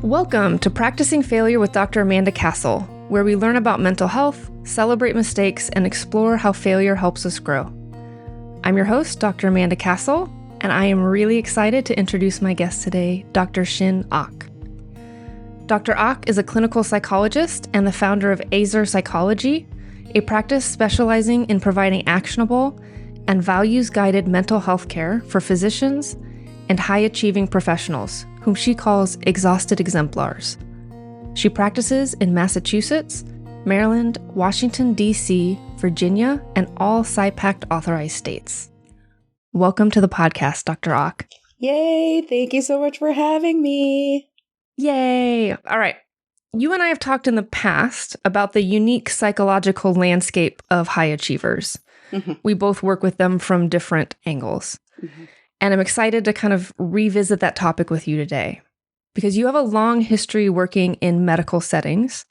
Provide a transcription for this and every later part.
Welcome to Practicing Failure with Dr. Amanda Castle, where we learn about mental health, celebrate mistakes, and explore how failure helps us grow. I'm your host, Dr. Amanda Castle, and I am really excited to introduce my guest today, Dr. Shin Ock. Dr. Ock is a clinical psychologist and the founder of Ezar Psychology, a practice specializing in providing actionable and values-guided mental health care for physicians and high-achieving professionals, whom she calls exhausted exemplars. She practices in Massachusetts, Maryland, Washington, D.C., Virginia, and all PSYPACT-authorized states. Welcome to the podcast, Dr. Ock. Yay! Thank you so much for having me. Yay! All right. You and I have talked in the past about the unique psychological landscape of high achievers. Mm-hmm. We both work with them from different angles. Mm-hmm. And I'm excited to kind of revisit that topic with you today, because you have a long history working in medical settings,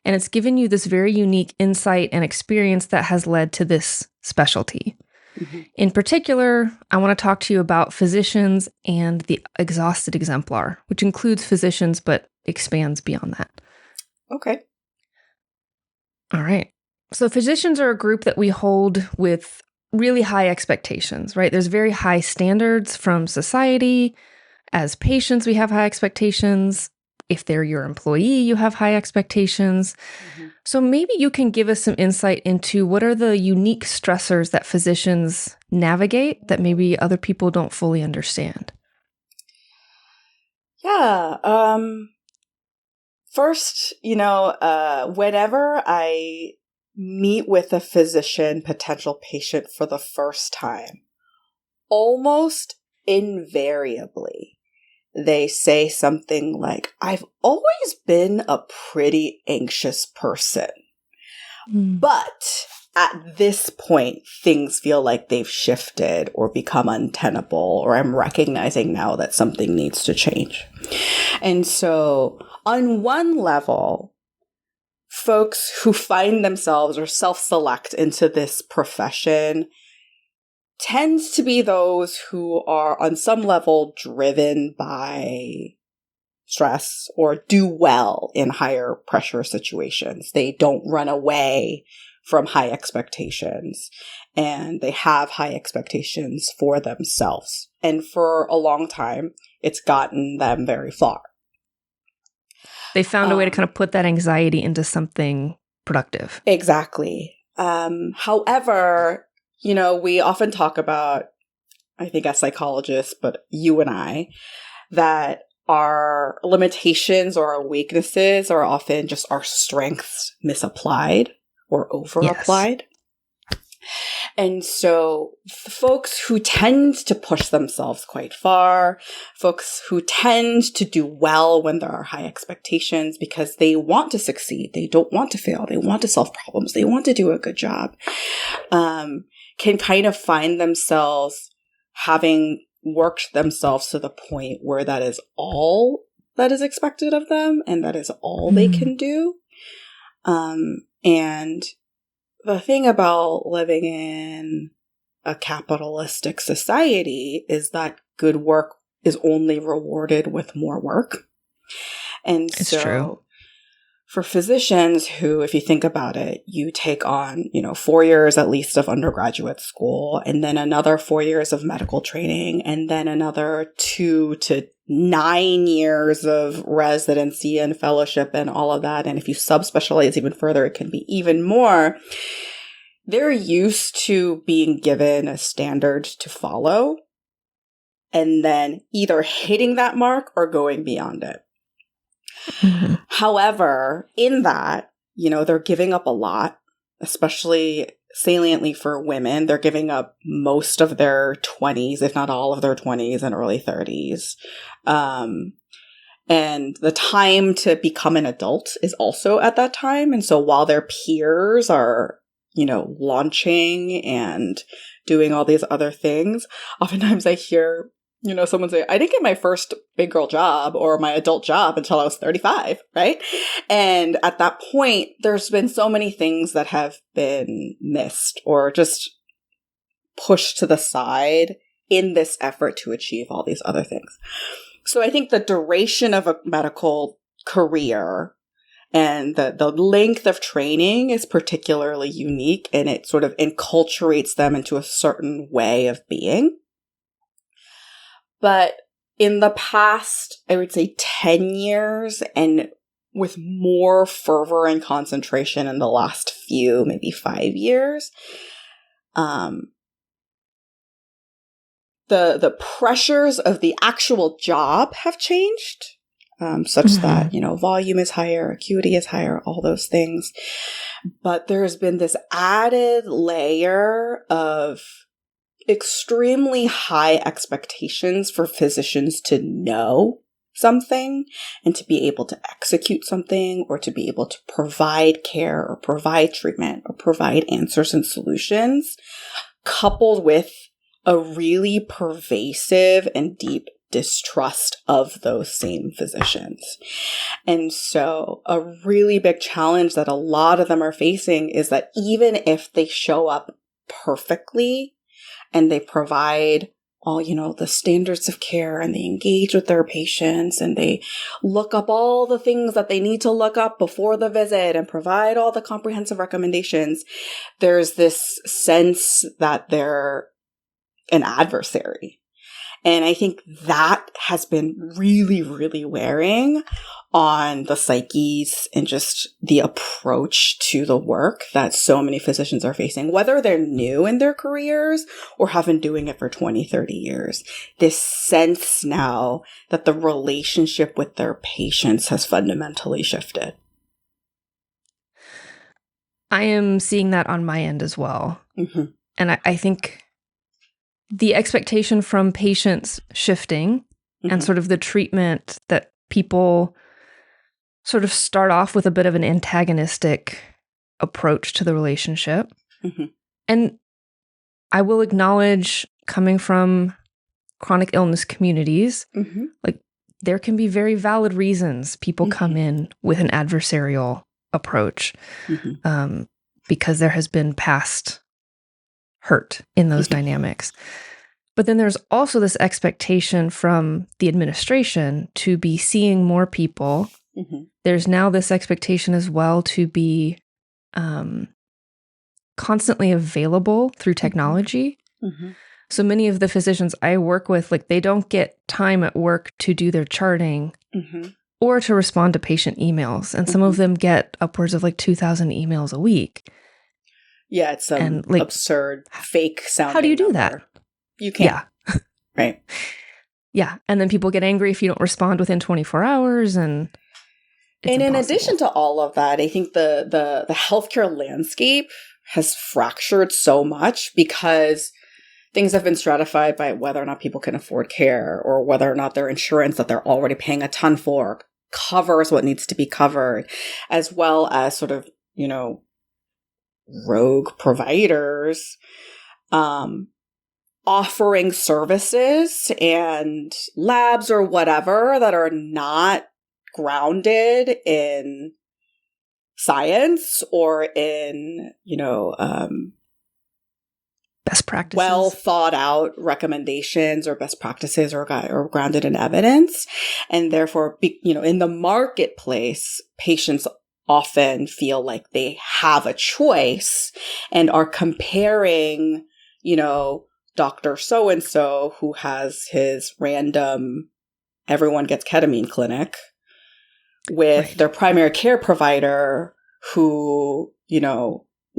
and it's given you this very unique insight and experience that has led to this specialty. Mm-hmm. In particular, I want to talk to you about physicians and the exhausted exemplar, which includes physicians but expands beyond that. Okay. All right. So physicians are a group that we hold with really high expectations, right? There's very high standards from society. As patients, we have high expectations. If they're your employee, you have high expectations. Mm-hmm. So maybe you can give us some insight into what are the unique stressors that physicians navigate that maybe other people don't fully understand. Yeah. First, whenever I meet with a physician, potential patient for the first time, almost invariably, they say something like, I've always been a pretty anxious person, but at this point, things feel like they've shifted or become untenable, or I'm recognizing now that something needs to change. And so on one level, folks who find themselves or self-select into this profession tends to be those who are on some level driven by stress or do well in higher pressure situations. They don't run away from high expectations, and they have high expectations for themselves. And for a long time, it's gotten them very far. They found a way to kind of put that anxiety into something productive. Exactly. However, we often talk about, I think as psychologists, but you and I, that our limitations or our weaknesses are often just our strengths misapplied or overapplied. Yes. And so folks who tend to push themselves quite far, folks who tend to do well when there are high expectations because they want to succeed, they don't want to fail, they want to solve problems, they want to do a good job, can kind of find themselves having worked themselves to the point where that is all that is expected of them and that is all they can do. And the thing about living in a capitalistic society is that good work is only rewarded with more work. And it's so true. For physicians who, if you think about it, you take on, 4 years at least of undergraduate school, and then another 4 years of medical training, and then another 2 to 9 years of residency and fellowship and all of that. And if you subspecialize even further, it can be even more. They're used to being given a standard to follow and then either hitting that mark or going beyond it. Mm-hmm. However, in that, they're giving up a lot, especially saliently for women. They're giving up most of their 20s, if not all of their 20s and early 30s. And the time to become an adult is also at that time. And so while their peers are, launching and doing all these other things, oftentimes I hear someone say, I didn't get my first big girl job or my adult job until I was 35, right? And at that point, there's been so many things that have been missed or just pushed to the side in this effort to achieve all these other things. So I think the duration of a medical career and the length of training is particularly unique, and it sort of enculturates them into a certain way of being. But in the past, I would say 10 years, and with more fervor and concentration in the last few, maybe 5 years, the pressures of the actual job have changed, such that, volume is higher, acuity is higher, all those things. But there's been this added layer of extremely high expectations for physicians to know something and to be able to execute something, or to be able to provide care or provide treatment or provide answers and solutions, coupled with a really pervasive and deep distrust of those same physicians. And so a really big challenge that a lot of them are facing is that even if they show up perfectly and they provide all, the standards of care, and they engage with their patients, and they look up all the things that they need to look up before the visit and provide all the comprehensive recommendations, there's this sense that they're an adversary. And I think that has been really, really wearing on the psyches and just the approach to the work that so many physicians are facing, whether they're new in their careers or have been doing it for 20, 30 years. This sense now that the relationship with their patients has fundamentally shifted. I am seeing that on my end as well. Mm-hmm. And I think the expectation from patients shifting, mm-hmm. and sort of the treatment that people sort of start off with a bit of an antagonistic approach to the relationship. Mm-hmm. And I will acknowledge, coming from chronic illness communities, mm-hmm. like there can be very valid reasons people mm-hmm. come in with an adversarial approach, mm-hmm. Because there has been past hurt in those dynamics. But then there's also this expectation from the administration to be seeing more people. Mm-hmm. There's now this expectation as well to be constantly available through technology. Mm-hmm. So many of the physicians I work with, like, they don't get time at work to do their charting, mm-hmm. or to respond to patient emails. And some mm-hmm. of them get upwards of 2,000 emails a week. Yeah, it's some absurd, fake sounding How do you do number. that? You can't. Yeah. Right. Yeah. And then people get angry if you don't respond within 24 hours. And in addition to all of that, I think the healthcare landscape has fractured so much because things have been stratified by whether or not people can afford care, or whether or not their insurance that they're already paying a ton for covers what needs to be covered, as well as sort of, rogue providers offering services and labs or whatever that are not grounded in science or in, best practices, well thought out recommendations or best practices or grounded in evidence. And therefore, in the marketplace, patients often feel like they have a choice and are comparing, Dr. So-and-so who has his random everyone gets ketamine clinic with their primary care provider who,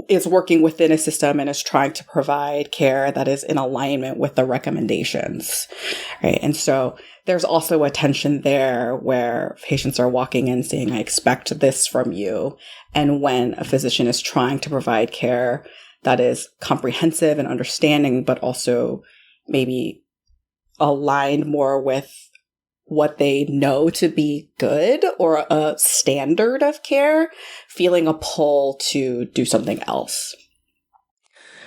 is working within a system and is trying to provide care that is in alignment with the recommendations, right? And so there's also a tension there where patients are walking in saying, I expect this from you. And when a physician is trying to provide care that is comprehensive and understanding, but also maybe aligned more with what they know to be good or a standard of care, feeling a pull to do something else.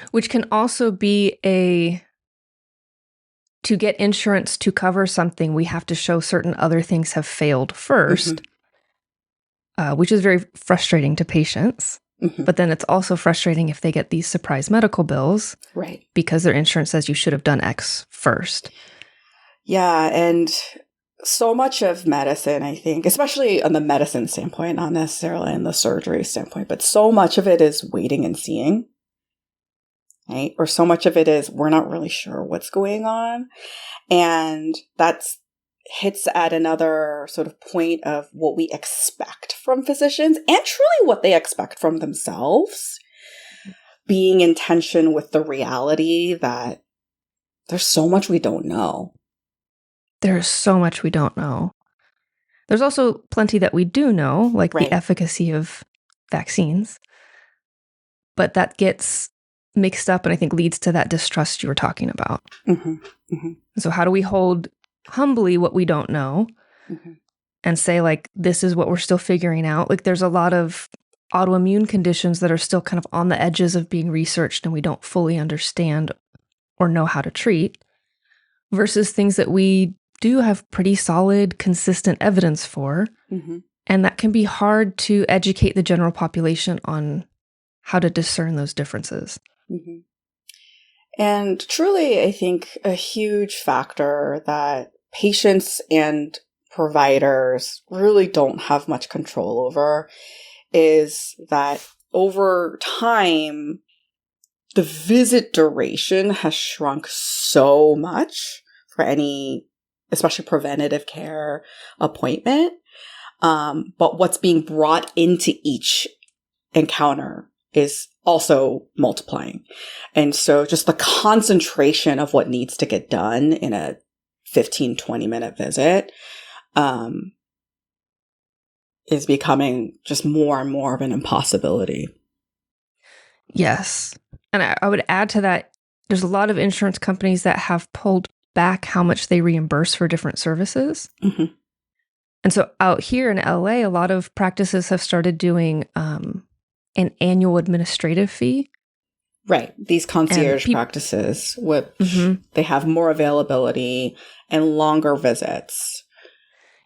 Which can also be to get insurance to cover something, we have to show certain other things have failed first, mm-hmm. Which is very frustrating to patients. Mm-hmm. But then it's also frustrating if they get these surprise medical bills, right? Because their insurance says you should have done X first. Yeah, and so much of medicine, I think, especially on the medicine standpoint, not necessarily on the surgery standpoint, but so much of it is waiting and seeing, right? Or so much of it is we're not really sure what's going on. And that's hits at another sort of point of what we expect from physicians and truly what they expect from themselves, being in tension with the reality that there's so much we don't know. There's so much we don't know. There's also plenty that we do know, like Right. the efficacy of vaccines. But that gets mixed up and I think leads to that distrust you were talking about. Mm-hmm. Mm-hmm. So how do we hold humbly what we don't know and say, like, this is what we're still figuring out? Like, there's a lot of autoimmune conditions that are still kind of on the edges of being researched and we don't fully understand or know how to treat, versus things that we do have pretty solid, consistent evidence for. And that can be hard to educate the general population on how to discern those differences. And truly, I think a huge factor that patients and providers really don't have much control over is that over time, the visit duration has shrunk so much for any, especially preventative care appointment. But what's being brought into each encounter is also multiplying. And so just the concentration of what needs to get done in a 15, 20-minute visit is becoming just more and more of an impossibility. Yes. And I would add to that, there's a lot of insurance companies that have pulled back how much they reimburse for different services. And so out here in LA, a lot of practices have started doing an annual administrative fee. Right. These concierge practices, which they have more availability and longer visits.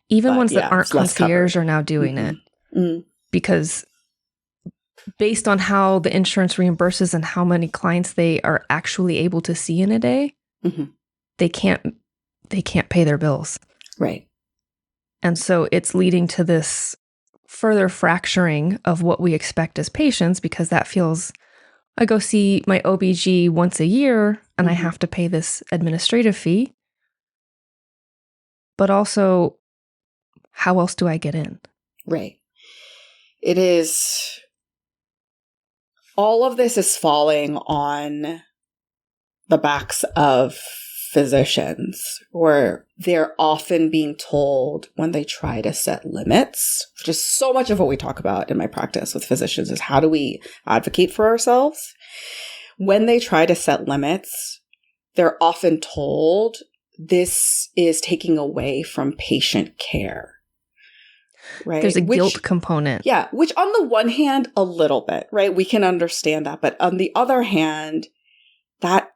Even ones that aren't concierge are now doing it. Because based on how the insurance reimburses and how many clients they are actually able to see in a day, they can't pay their bills. Right. And so it's leading to this further fracturing of what we expect as patients, because that feels, I go see my OBG once a year and I have to pay this administrative fee. But also, how else do I get in? Right. It is, all of this is falling on the backs of physicians, where they're often being told when they try to set limits, which is so much of what we talk about in my practice with physicians, is how do we advocate for ourselves? When they try to set limits, they're often told this is taking away from patient care. Right. There's a guilt component. Yeah. Which on the one hand, a little bit, right? We can understand that. But on the other hand, that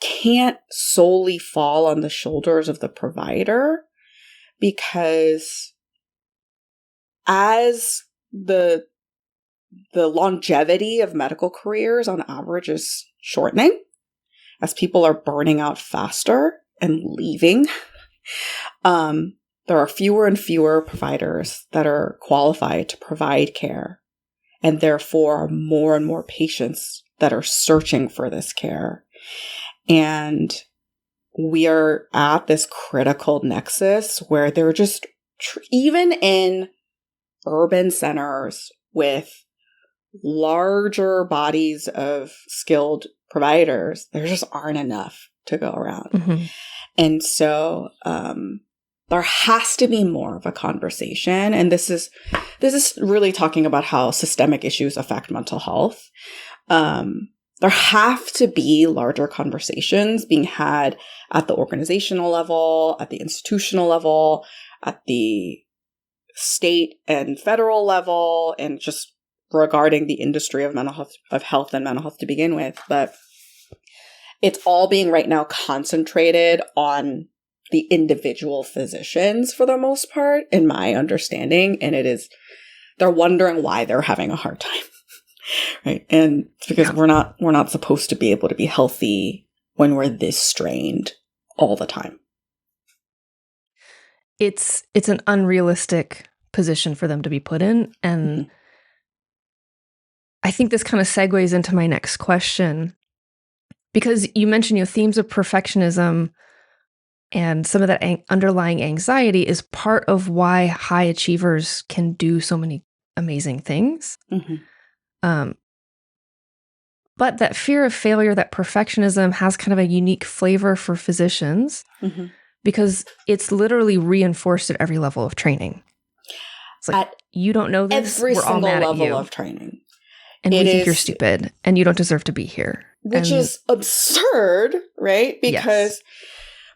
can't solely fall on the shoulders of the provider, because as the longevity of medical careers on average is shortening, as people are burning out faster and leaving, there are fewer and fewer providers that are qualified to provide care, and therefore more and more patients that are searching for this care. And we are at this critical nexus where they're just, even in urban centers with larger bodies of skilled providers, there just aren't enough to go around. And so there has to be more of a conversation. And this is really talking about how systemic issues affect mental health. There have to be larger conversations being had at the organizational level, at the institutional level, at the state and federal level, and just regarding the industry of mental health, of health and mental health to begin with. But it's all being right now concentrated on the individual physicians for the most part, in my understanding. And they're wondering why they're having a hard time. Right. And it's because we're not supposed to be able to be healthy when we're this strained all the time. it's an unrealistic position for them to be put in. And I think this kind of segues into my next question, because you mentioned, themes of perfectionism and some of that underlying anxiety is part of why high achievers can do so many amazing things. But that fear of failure, that perfectionism has kind of a unique flavor for physicians because it's literally reinforced at every level of training. It's like, you don't know this, every we're all mad single at you. level of training. And we think you're stupid and you don't deserve to be here. Which is absurd, right? Because,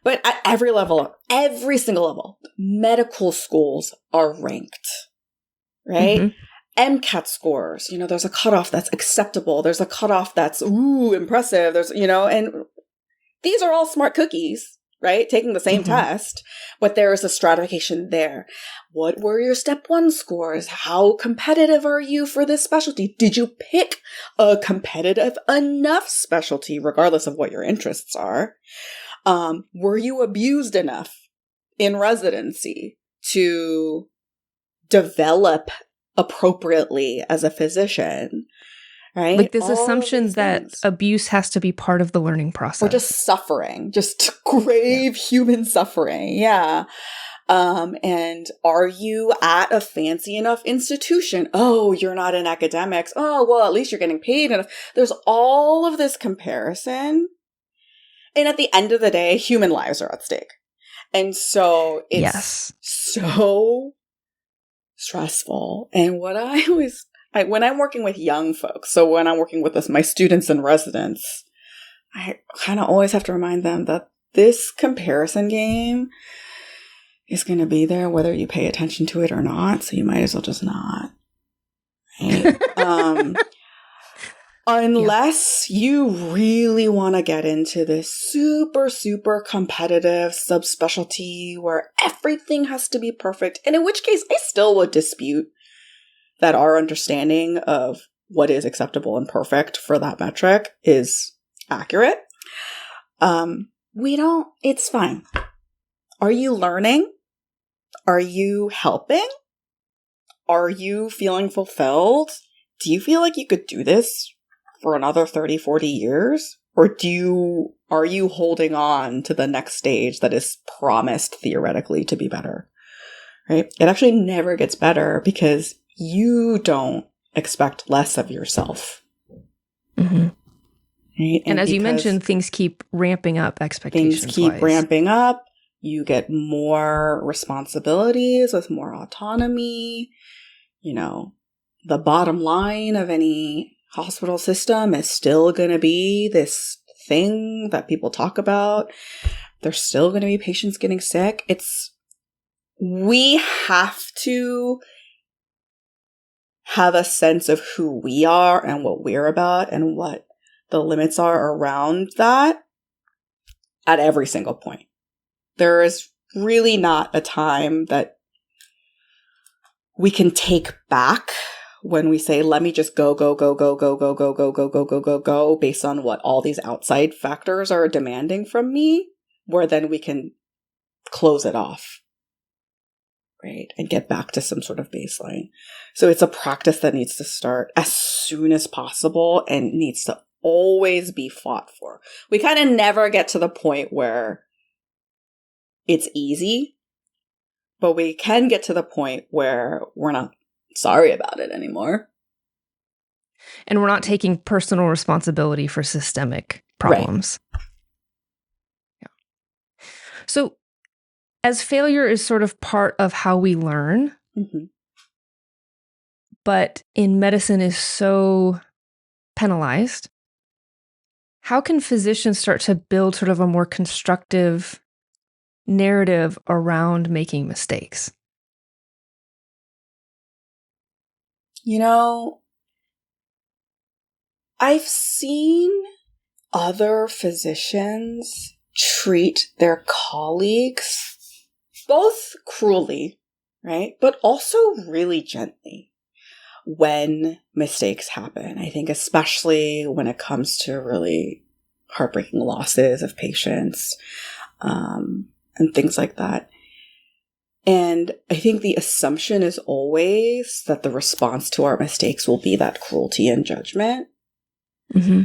but at every level, every single level, medical schools are ranked, right? MCAT scores, there's a cutoff that's acceptable. There's a cutoff that's, impressive. There's, and these are all smart cookies, right? Taking the same test, but there is a stratification there. What were your step 1 scores? How competitive are you for this specialty? Did you pick a competitive enough specialty, regardless of what your interests are? Were you abused enough in residency to develop appropriately as a physician, right? Like this assumption that abuse has to be part of the learning process. Or just suffering, just grave human suffering. Yeah. And are you at a fancy enough institution? Oh, you're not in academics. Oh, well, at least you're getting paid enough. There's all of this comparison. And at the end of the day, human lives are at stake. And so it's so stressful. And what I always, when I'm working with young folks, so when I'm working with my students and residents, I kind of always have to remind them that this comparison game is going to be there whether you pay attention to it or not. So you might as well just not. Right? Unless you really want to get into this super, super competitive subspecialty where everything has to be perfect. And in which case, I still would dispute that our understanding of what is acceptable and perfect for that metric is accurate. It's fine. Are you learning? Are you helping? Are you feeling fulfilled? Do you feel like you could do this for another 30, 40 years? Or are you holding on to the next stage that is promised theoretically to be better? Right? It actually never gets better because you don't expect less of yourself. Right? And as you mentioned, things keep ramping up expectations. Things keep ramping up. You get more responsibilities with more autonomy. The bottom line of any hospital system is still going to be this thing that people talk about. There's still going to be patients getting sick. We have to have a sense of who we are and what we're about and what the limits are around that at every single point. There is really not a time that we can take back when we say, let me just go based on what all these outside factors are demanding from me, where then we can close it off, right? And get back to some sort of baseline. So it's a practice that needs to start as soon as possible and needs to always be fought for. We kind of never get to the point where it's easy, but we can get to the point where we're not sorry about it anymore. And we're not taking personal responsibility for systemic problems. Right. Yeah. So as failure is sort of part of how we learn, but in medicine is so penalized, how can physicians start to build sort of a more constructive narrative around making mistakes? I've seen other physicians treat their colleagues both cruelly, right? But also really gently when mistakes happen. I think especially when it comes to really heartbreaking losses of patients, and things like that. And I think the assumption is always that the response to our mistakes will be that cruelty and judgment. Mm-hmm.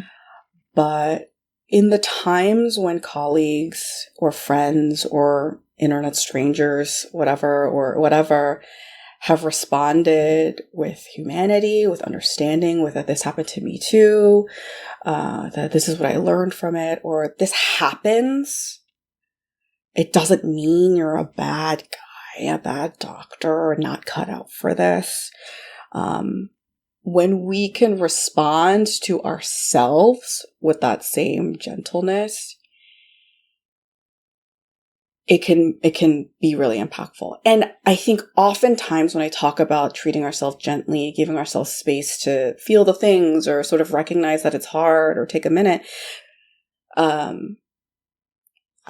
But in the times when colleagues or friends or internet strangers, whatever, have responded with humanity, with understanding, with that this happened to me too, that this is what I learned from it, or this happens, it doesn't mean you're a bad guy, a bad doctor, or not cut out for this. When we can respond to ourselves with that same gentleness, it can be really impactful. And I think oftentimes when I talk about treating ourselves gently, giving ourselves space to feel the things or sort of recognize that it's hard or take a minute, I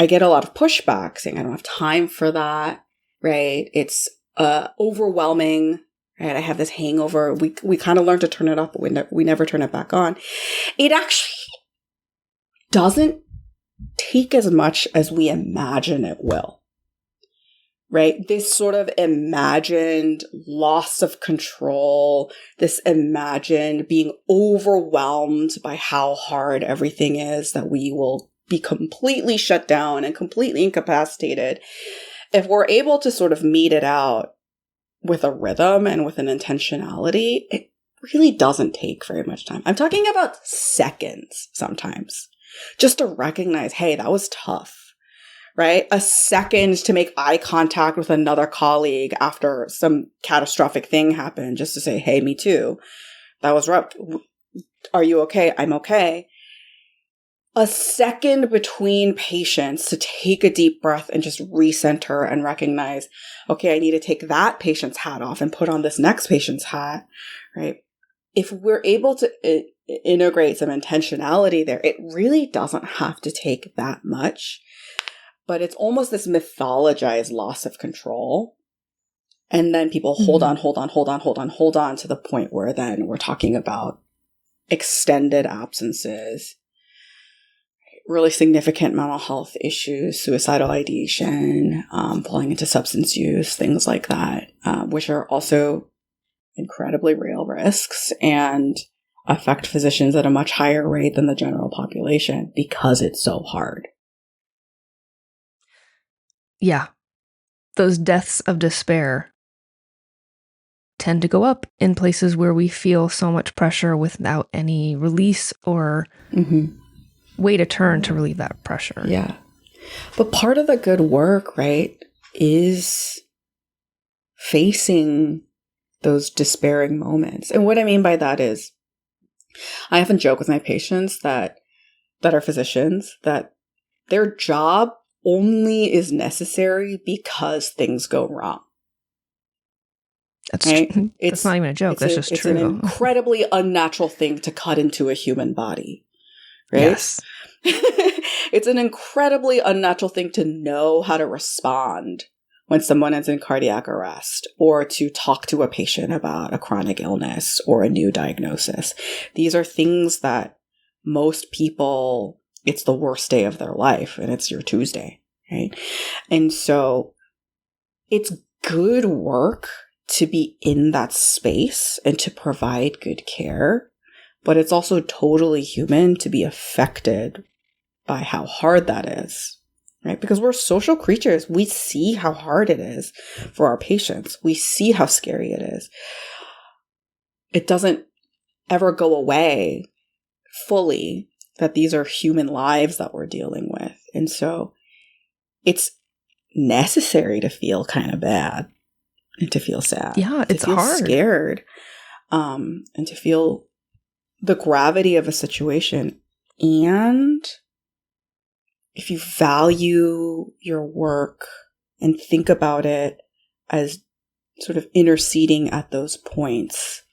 get a lot of pushback saying I don't have time for that, right? It's overwhelming, right? I have this hangover. We kind of learn to turn it off, but we never turn it back on. It actually doesn't take as much as we imagine it will, right? This sort of imagined loss of control, this imagined being overwhelmed by how hard everything is, that we will be completely shut down and completely incapacitated. If we're able to sort of meet it out with a rhythm and with an intentionality, it really doesn't take very much time. I'm talking about seconds sometimes. Just to recognize, hey, that was tough, right? A second to make eye contact with another colleague after some catastrophic thing happened, just to say, hey, me too. That was rough. Are you okay? I'm okay. A second between patients to take a deep breath and just recenter and recognize, okay, I need to take that patient's hat off and put on this next patient's hat, right? If we're able to integrate some intentionality there, it really doesn't have to take that much, but it's almost this mythologized loss of control. And then people hold on to the point where then we're talking about extended absences, really significant mental health issues, suicidal ideation, falling into substance use, things like that, which are also incredibly real risks and affect physicians at a much higher rate than the general population because it's so hard. Yeah. Those deaths of despair tend to go up in places where we feel so much pressure without any release or way to turn to relieve that pressure. Yeah. But part of the good work, right, is facing those despairing moments. And what I mean by that is, I often joke with my patients that are physicians that their job only is necessary because things go wrong. That's right? True. That's not even a joke. That's just true. It's an incredibly unnatural thing to cut into a human body, right? Yes. It's an incredibly unnatural thing to know how to respond when someone is in cardiac arrest, or to talk to a patient about a chronic illness or a new diagnosis. These are things that most people, it's the worst day of their life and it's your Tuesday, right? And so it's good work to be in that space and to provide good care, but it's also totally human to be affected by how hard that is. Right? Because we're social creatures. We see how hard it is for our patients. We see how scary it is. It doesn't ever go away fully that these are human lives that we're dealing with. And so it's necessary to feel kind of bad and to feel sad. Yeah, it's to feel hard. Scared, and to feel the gravity of a situation. And if you value your work and think about it as sort of interceding at those points,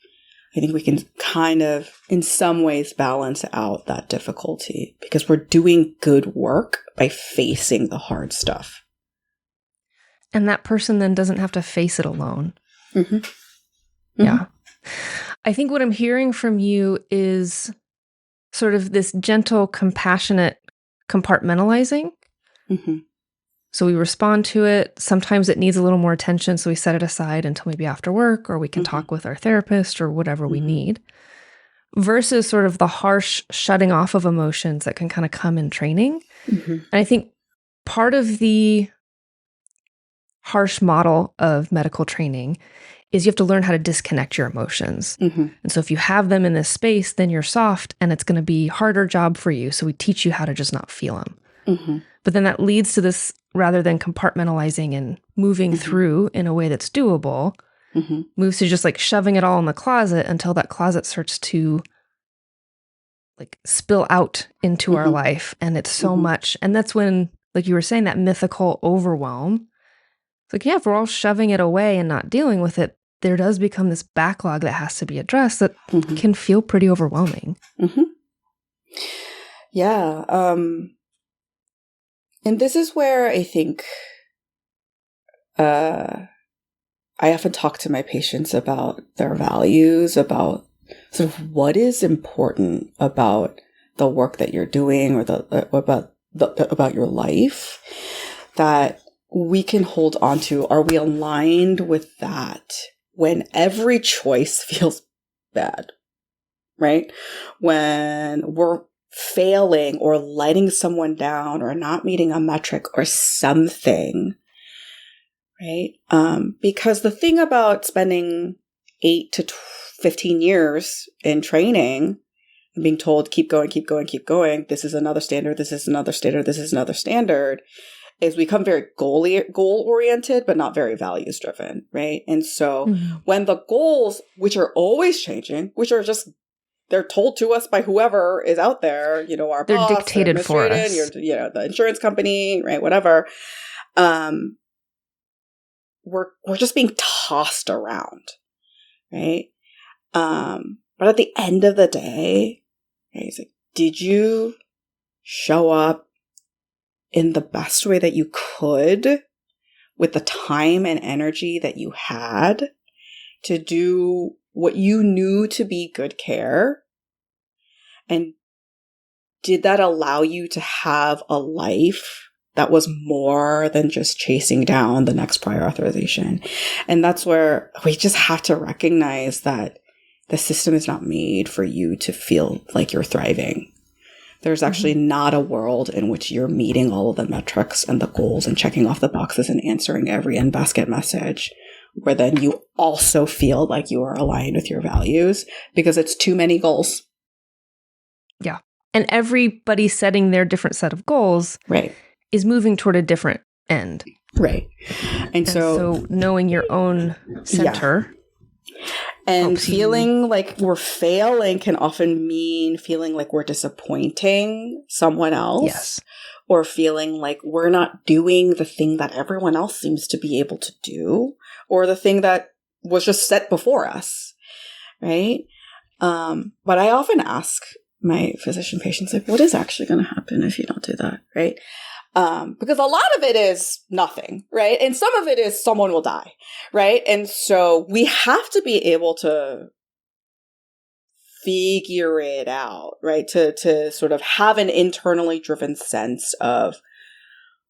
I think we can kind of, in some ways, balance out that difficulty because we're doing good work by facing the hard stuff. And that person then doesn't have to face it alone. Mm-hmm. Yeah. I think what I'm hearing from you is sort of this gentle, compassionate compartmentalizing. So we respond to it. Sometimes it needs a little more attention, so we set it aside until maybe after work, or we can talk with our therapist or whatever we need. Versus sort of the harsh shutting off of emotions that can kind of come in training. And I think part of the harsh model of medical training is you have to learn how to disconnect your emotions. And so if you have them in this space, then you're soft and it's going to be a harder job for you. So we teach you how to just not feel them. But then that leads to this, rather than compartmentalizing and moving through in a way that's doable, moves to just like shoving it all in the closet until that closet starts to like spill out into our life. And it's so much. And that's when, like you were saying, that mythical overwhelm. It's like, yeah, if we're all shoving it away and not dealing with it, there does become this backlog that has to be addressed that can feel pretty overwhelming. Yeah. And this is where I think I often talk to my patients about their values, about sort of what is important about the work that you're doing or about your life that we can hold on to. Are we aligned with that when every choice feels bad, right? When we're failing or letting someone down or not meeting a metric or something, right? Because the thing about spending 8 to 15 years in training and being told, keep going, keep going, keep going, this is another standard, this is another standard, this is another standard, is we become very goal-oriented, but not very values-driven, right? And so when the goals, which are always changing, which are just, they're told to us by whoever is out there, you know, our they're boss, dictated for us, the insurance company, right? Whatever. We're just being tossed around, right? But at the end of the day, right, it's like, did you show up in the best way that you could with the time and energy that you had to do what you knew to be good care? And did that allow you to have a life that was more than just chasing down the next prior authorization? And that's where we just have to recognize that the system is not made for you to feel like you're thriving. There's actually not a world in which you're meeting all of the metrics and the goals and checking off the boxes and answering every in-basket message, where then you also feel like you are aligned with your values, because it's too many goals. Yeah. And everybody setting their different set of goals is moving toward a different end. Right. And so knowing your own center. And feeling like we're failing can often mean feeling like we're disappointing someone else. Yes. Or feeling like we're not doing the thing that everyone else seems to be able to do, or the thing that was just set before us, right? But I often ask my physician patients, like, what is actually going to happen if you don't do that, right? Because a lot of it is nothing, right? And some of it is someone will die, right? And so we have to be able to figure it out, right? To sort of have an internally driven sense of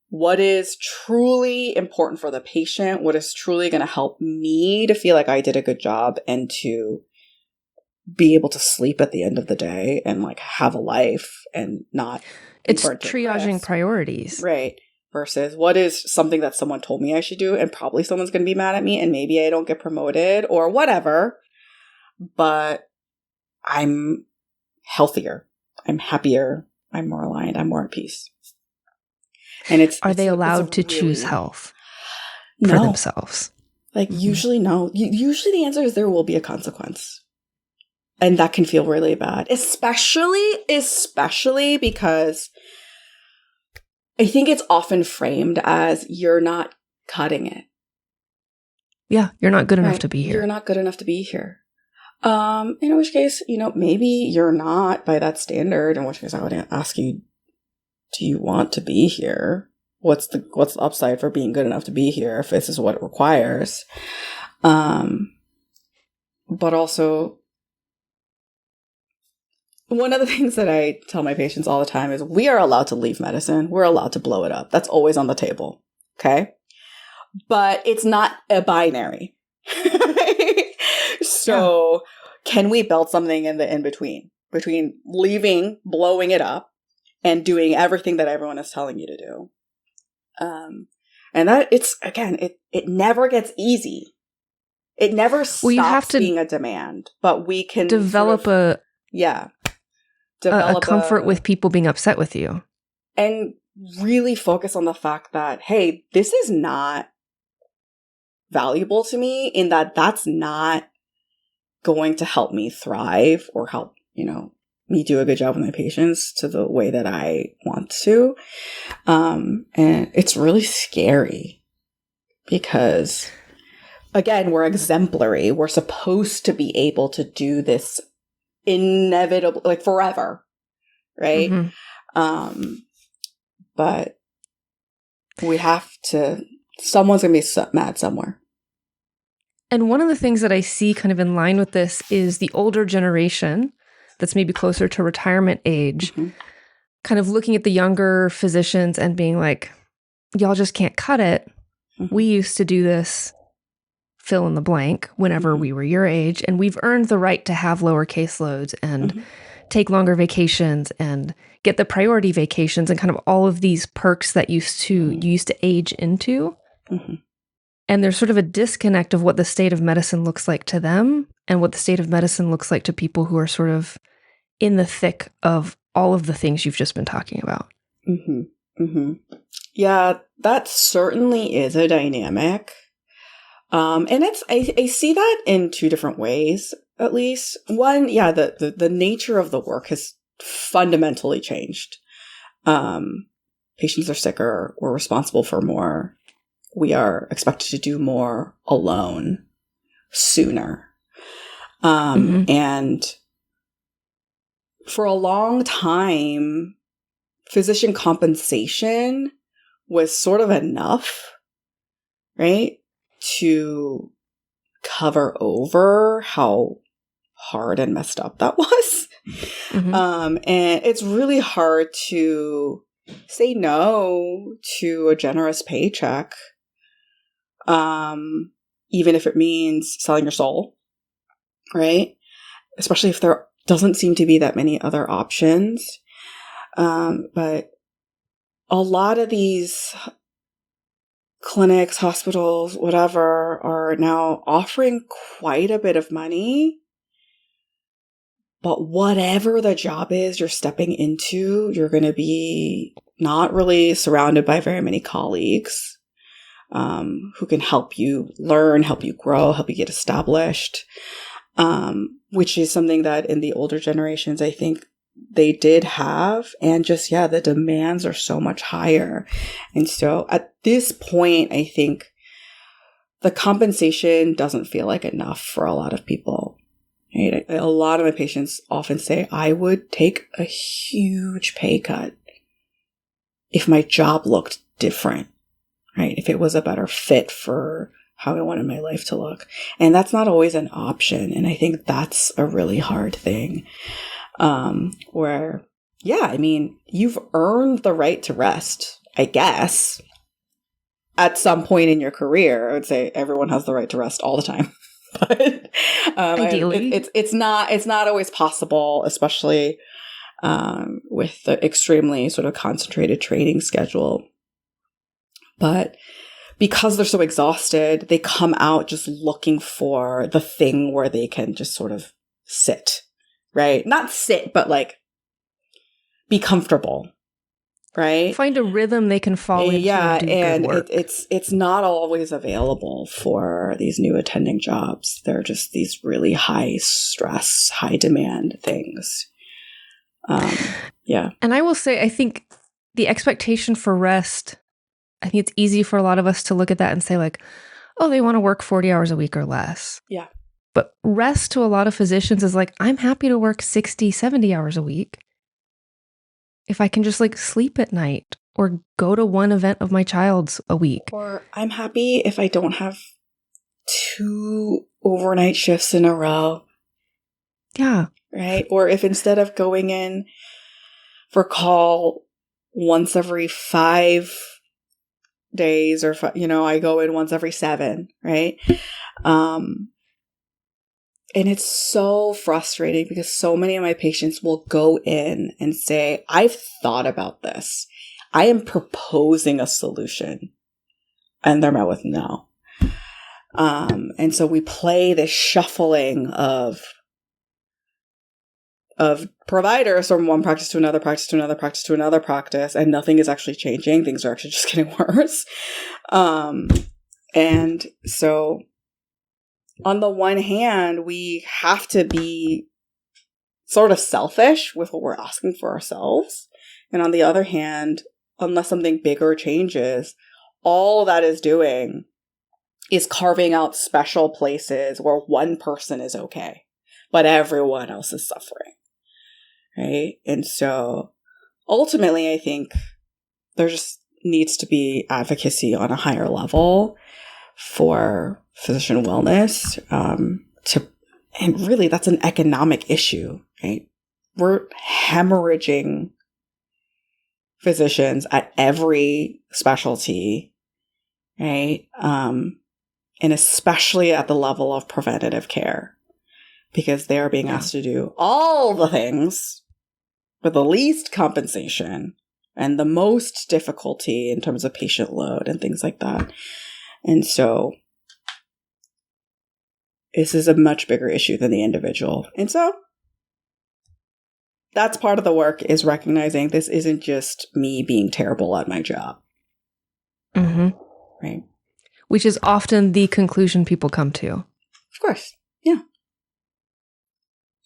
what is truly important for the patient, what is truly going to help me to feel like I did a good job and to be able to sleep at the end of the day and like have a life and not. It's triaging priorities. Right. Versus what is something that someone told me I should do, and probably someone's going to be mad at me and maybe I don't get promoted or whatever, but I'm healthier, I'm happier, I'm more aligned, I'm more at peace. And Are they allowed to choose health for themselves? Like usually no. Usually the answer is there will be a consequence. And that can feel really bad, especially because I think it's often framed as you're not cutting it. Yeah, you're not good enough to be here. You're not good enough to be here. In which case, maybe you're not by that standard, in which case I would ask you, do you want to be here? What's the upside for being good enough to be here if this is what it requires? But also, one of the things that I tell my patients all the time is we are allowed to leave medicine. We're allowed to blow it up. That's always on the table. Okay. But it's not a binary. So can we build something in the in-between between leaving, blowing it up, and doing everything that everyone is telling you to do? And that it never gets easy. It never stops being a demand, but we can develop a comfort with people being upset with you. And really focus on the fact that, hey, this is not valuable to me, in that that's not going to help me thrive or help, me do a good job with my patients to the way that I want to. And it's really scary because, again, we're exemplary. We're supposed to be able to do this inevitable, like forever, right? Mm-hmm. But we have to, someone's going to be mad somewhere. And one of the things that I see kind of in line with this is the older generation that's maybe closer to retirement age, kind of looking at the younger physicians and being like, y'all just can't cut it. We used to do this, fill in the blank, whenever we were your age, and we've earned the right to have lower caseloads and take longer vacations and get the priority vacations and kind of all of these perks that you used to age into. And there's sort of a disconnect of what the state of medicine looks like to them and what the state of medicine looks like to people who are sort of in the thick of all of the things you've just been talking about. Yeah, that certainly is a dynamic. And I see that in two different ways, at least. One, the nature of the work has fundamentally changed. Patients are sicker. We're responsible for more. We are expected to do more alone sooner. And for a long time, physician compensation was sort of enough, right, to cover over how hard and messed up that was. And it's really hard to say no to a generous paycheck, even if it means selling your soul, right? Especially if there doesn't seem to be that many other options. But a lot of these clinics, hospitals, whatever, are now offering quite a bit of money. But whatever the job is you're stepping into, you're going to be not really surrounded by very many colleagues who can help you learn, help you grow, help you get established, which is something that in the older generations, I think they did have. And just, the demands are so much higher. And so at this point, I think the compensation doesn't feel like enough for a lot of people. Right? A lot of my patients often say, I would take a huge pay cut if my job looked different, right? If it was a better fit for how I wanted my life to look. And that's not always an option. And I think that's a really hard thing. Where, you've earned the right to rest, I guess, at some point in your career. I would say everyone has the right to rest all the time. But ideally, it's not always possible, especially with the extremely sort of concentrated training schedule. But because they're so exhausted, they come out just looking for the thing where they can just sort of sit, right? Not sit, but like be comfortable, right? Find a rhythm they can fall into. And do good work. It's not always available for these new attending jobs. They're just these really high stress, high demand things. And I will say, I think the expectation for rest, I think it's easy for a lot of us to look at that and say like, oh, they want to work 40 hours a week or less. Yeah. But rest to a lot of physicians is like, I'm happy to work 60, 70 hours a week if I can just like sleep at night or go to one event of my child's a week. Or I'm happy if I don't have 2 overnight shifts in a row. Yeah. Right? Or if instead of going in for call once every 5 days or, I go in once every 7, right? And it's so frustrating because so many of my patients will go in and say, I've thought about this. I am proposing a solution. And they're met with no. And so we play this shuffling of providers from one practice to another practice to another practice to another practice, and nothing is actually changing. Things are actually just getting worse. And so on the one hand, we have to be sort of selfish with what we're asking for ourselves. And on the other hand, unless something bigger changes, all that is doing is carving out special places where one person is okay, but everyone else is suffering. Right? And so ultimately, I think there just needs to be advocacy on a higher level for physician wellness. And really, that's an economic issue, right? We're hemorrhaging physicians at every specialty, right? And especially at the level of preventative care, because they are being asked to do all the things with the least compensation and the most difficulty in terms of patient load and things like that. And so this is a much bigger issue than the individual. And so that's part of the work, is recognizing this isn't just me being terrible at my job. Mm-hmm. Right. Which is often the conclusion people come to. Of course. Yeah.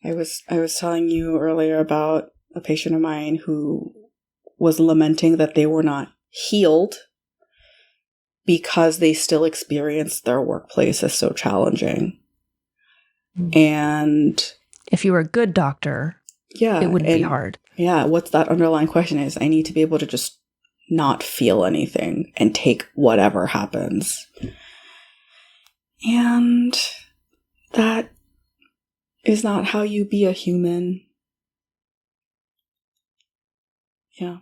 I was telling you earlier about a patient of mine who was lamenting that they were not healed because they still experienced their workplace as so challenging. Mm-hmm. And if you were a good doctor, it wouldn't be hard. Yeah. What's that underlying question is, I need to be able to just not feel anything and take whatever happens. And that is not how you be a human. Yeah.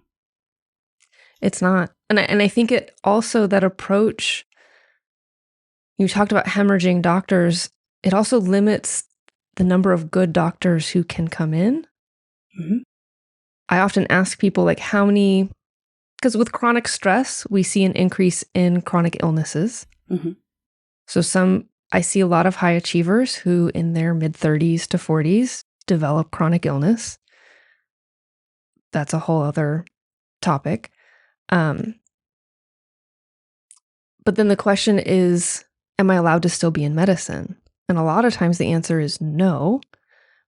It's not. And I think it also, that approach, you talked about hemorrhaging doctors, it also limits the number of good doctors who can come in. Mm-hmm. I often ask people, like, how many, because with chronic stress, we see an increase in chronic illnesses. Mm-hmm. So I see a lot of high achievers who in their mid-30s to 40s develop chronic illness. That's a whole other topic. But then the question is, am I allowed to still be in medicine? And a lot of times the answer is no.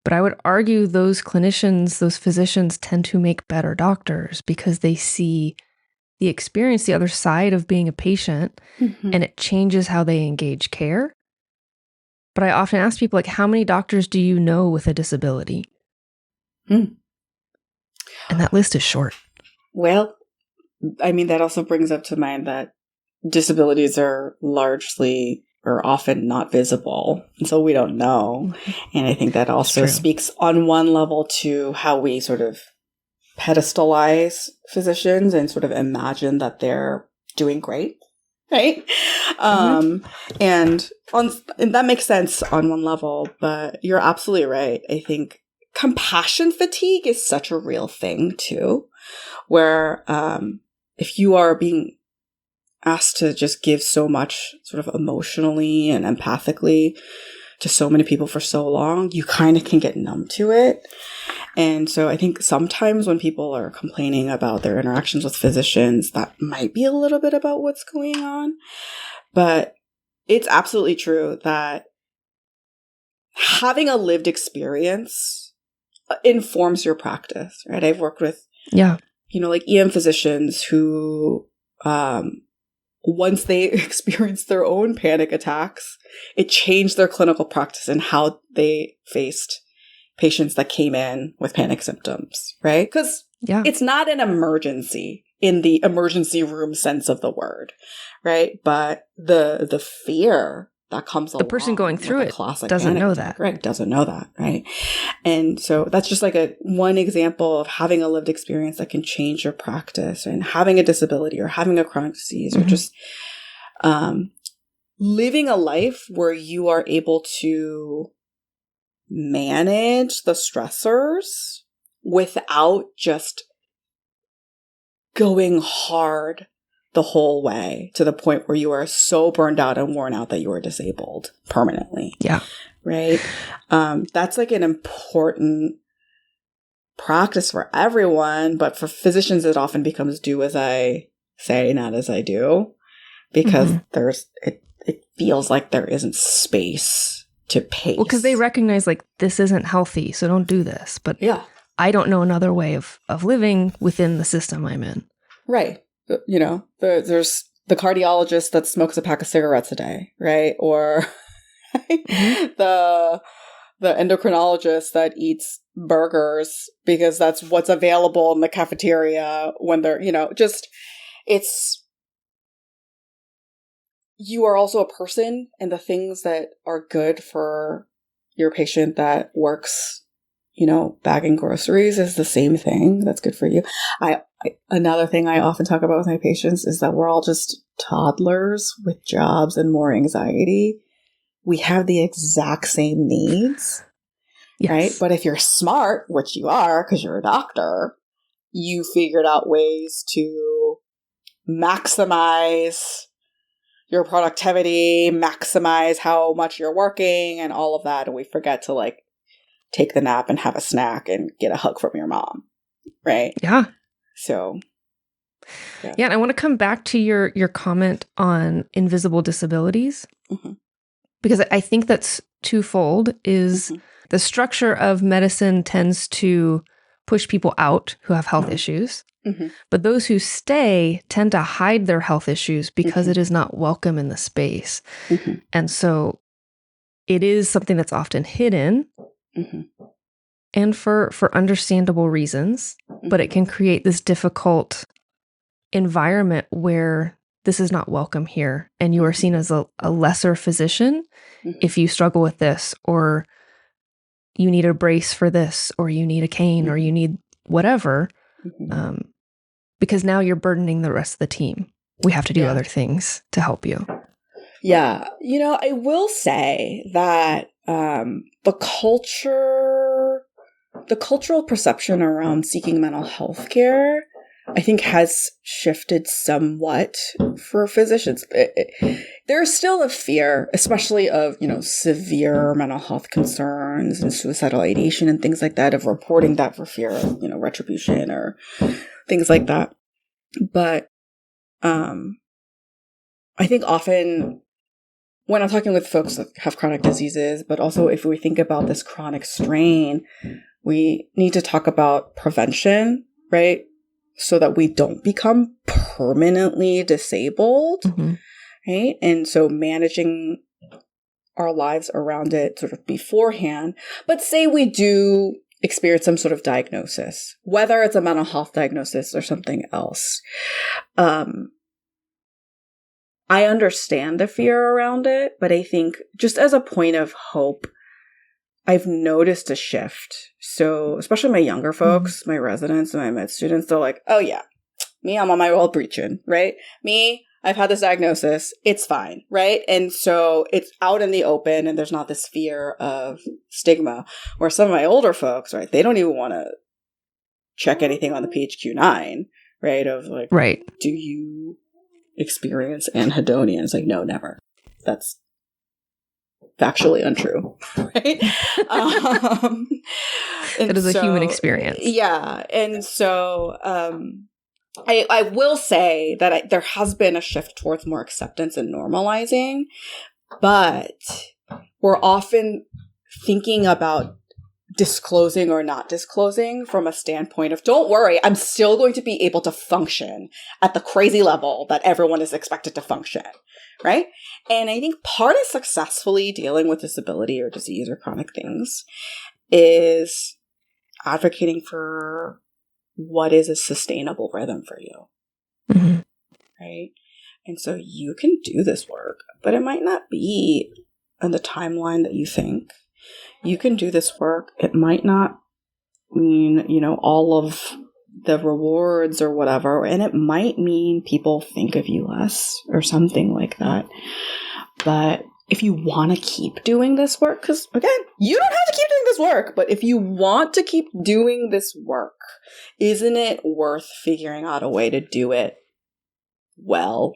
But I would argue those clinicians, those physicians tend to make better doctors because they see the experience, the other side of being a patient, mm-hmm. and it changes how they engage care. But I often ask people, like, how many doctors do you know with a disability? And that list is short. Well, I mean, that also brings up to mind that disabilities are largely or often not visible. And so we don't know. And I think that also speaks on one level to how we sort of pedestalize physicians and sort of imagine that they're doing great. Right? Mm-hmm. And that makes sense on one level, but you're absolutely right. I think compassion fatigue is such a real thing too, where if you are being asked to just give so much sort of emotionally and empathically to so many people for so long, you kind of can get numb to it. And so I think sometimes when people are complaining about their interactions with physicians, that might be a little bit about what's going on. But it's absolutely true that having a lived experience informs your practice, right? I've worked with, like EM physicians who, once they experienced their own panic attacks, it changed their clinical practice and how they faced patients that came in with panic symptoms, right? Because it's not an emergency in the emergency room sense of the word, right? But the fear that comes The person going through it doesn't know that. Right, doesn't know that, right? And so that's just like one example of having a lived experience that can change your practice, and having a disability or having a chronic disease or just living a life where you are able to manage the stressors without just going hard the whole way to the point where you are so burned out and worn out that you are disabled permanently. Yeah. Right? That's like an important practice for everyone, but for physicians, it often becomes do as I say, not as I do, because it feels like there isn't space to pace. Well, because they recognize like this isn't healthy, so don't do this. But yeah, I don't know another way of living within the system I'm in. Right. You know, there's the cardiologist that smokes a pack of cigarettes a day, right? Or the endocrinologist that eats burgers because that's what's available in the cafeteria when they're, you are also a person, and the things that are good for your patient that works, bagging groceries is the same thing that's good for you. Another thing I often talk about with my patients is that we're all just toddlers with jobs and more anxiety. We have the exact same needs, yes. Right? But if you're smart, which you are because you're a doctor, you figured out ways to maximize your productivity, maximize how much you're working and all of that. And we forget to take the nap and have a snack and get a hug from your mom. Right? Yeah. So. Yeah. And I want to come back to your comment on invisible disabilities, because I think that's twofold. Is the structure of medicine tends to push people out who have health issues. But those who stay tend to hide their health issues because it is not welcome in the space. And so it is something that's often hidden and for understandable reasons, but it can create this difficult environment where this is not welcome here. And you are seen as a lesser physician if you struggle with this, or you need a brace for this, or you need a cane, or you need whatever. Because now you're burdening the rest of the team. We have to do other things to help you. Yeah. I will say that the cultural perception around seeking mental health care, I think, has shifted somewhat for physicians. There's still a fear, especially of, severe mental health concerns and suicidal ideation and things like that, of reporting that for fear of, retribution or things like that. But I think often when I'm talking with folks that have chronic diseases, but also if we think about this chronic strain, we need to talk about prevention, right? So that we don't become permanently disabled, right? And so managing our lives around it sort of beforehand. But say we do experience some sort of diagnosis, whether it's a mental health diagnosis or something else. I understand the fear around it, but I think just as a point of hope, I've noticed a shift. So especially my younger folks, my residents and my med students, they're like, oh yeah, me, I'm on my old breaching, right? Me, I've had this diagnosis. It's fine, right? And so it's out in the open and there's not this fear of stigma. Where some of my older folks, right, they don't even want to check anything on the PHQ-9, right? Of do you experience anhedonia? It's like, no, never. That's factually untrue, right? It is a human experience. Yeah. And so I will say that there has been a shift towards more acceptance and normalizing, but we're often thinking about disclosing or not disclosing from a standpoint of, don't worry, I'm still going to be able to function at the crazy level that everyone is expected to function, right? And I think part of successfully dealing with disability or disease or chronic things is advocating for what is a sustainable rhythm for you, right? And so you can do this work, but it might not be on the timeline that you think. You can do this work. It might not mean, all of the rewards or whatever, and it might mean people think of you less or something like that. But if you want to keep doing this work, because again, you don't have to keep doing this work, but if you want to keep doing this work, isn't it worth figuring out a way to do it well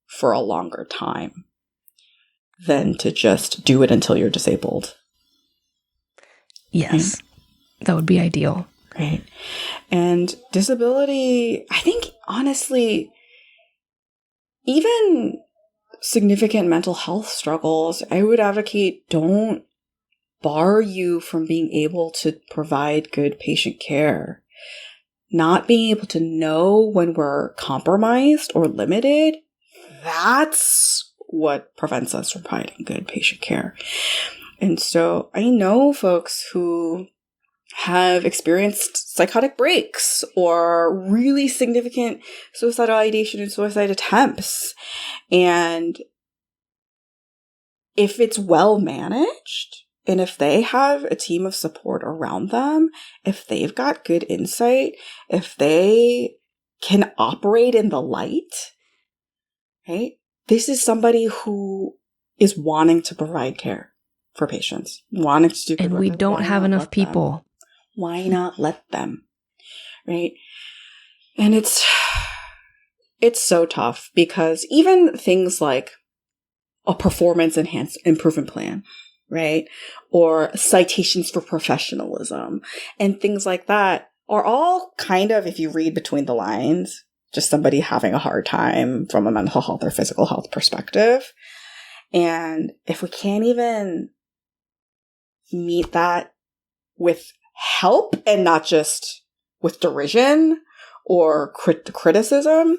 for a longer time than to just do it until you're disabled? Yes, that would be ideal. Right. And disability, I think, honestly, even significant mental health struggles, I would advocate don't bar you from being able to provide good patient care. Not being able to know when we're compromised or limited, that's what prevents us from providing good patient care. And so I know folks who have experienced psychotic breaks or really significant suicidal ideation and suicide attempts. And if it's well managed, and if they have a team of support around them, if they've got good insight, if they can operate in the light, right? This is somebody who is wanting to provide care for patients, wanting to do good and work. we don't have enough people. Why not let them? Right? And it's so tough because even things like a performance improvement plan, right? Or citations for professionalism and things like that are all kind of, if you read between the lines, just somebody having a hard time from a mental health or physical health perspective. And if we can't even meet that with help and not just with derision or criticism,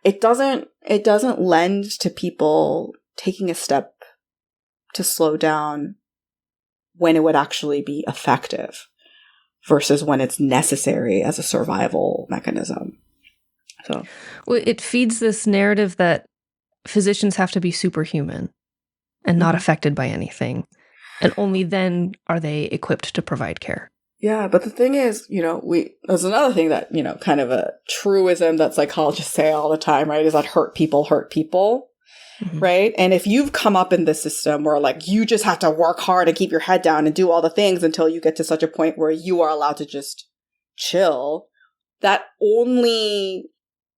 it doesn't lend to people taking a step to slow down when it would actually be effective versus when it's necessary as a survival mechanism. So, well, it feeds this narrative that physicians have to be superhuman and not affected by anything. And only then are they equipped to provide care. Yeah, but the thing is, there's another thing that, kind of a truism that psychologists say all the time, right? Is that hurt people, mm-hmm. Right? And if you've come up in this system where you just have to work hard and keep your head down and do all the things until you get to such a point where you are allowed to just chill, that only